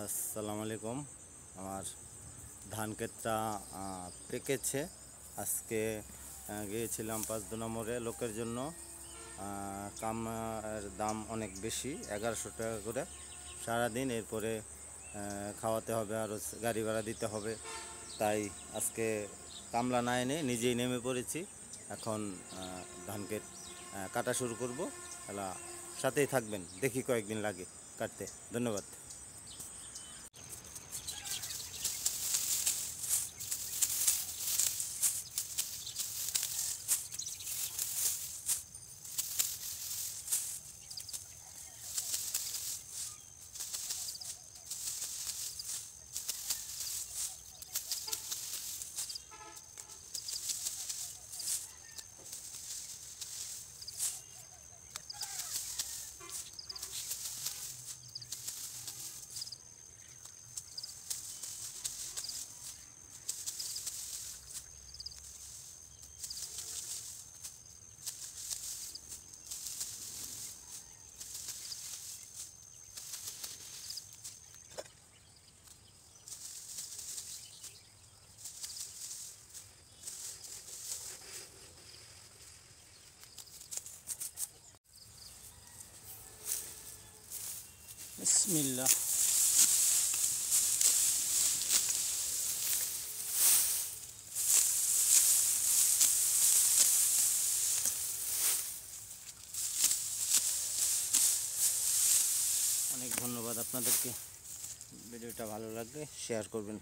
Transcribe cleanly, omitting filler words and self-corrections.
আসসালামু আলাইকুম। আমার ধান ক্ষেতটা পেকেছে। আজকে গিয়েছিলাম 5 নম্বরে লোকের জন্য। কামের দাম অনেক বেশি, 1100 টাকা করে সারাদিন। এরপরে খাওয়াতে হবে, আরও গাড়ি ভাড়া দিতে হবে। তাই আজকে কামলা না এনে নিজেই নেমে পড়েছি। এখন ধান ক্ষেত কাটা শুরু করব। তাহলে সাথেই থাকবেন, দেখি কয়েকদিন লাগে কাটতে। ধন্যবাদ। বিসমিল্লাহ। অনেক ধন্যবাদ আপনাদেরকে। ভিডিওটা ভালো লাগলে শেয়ার করবেন।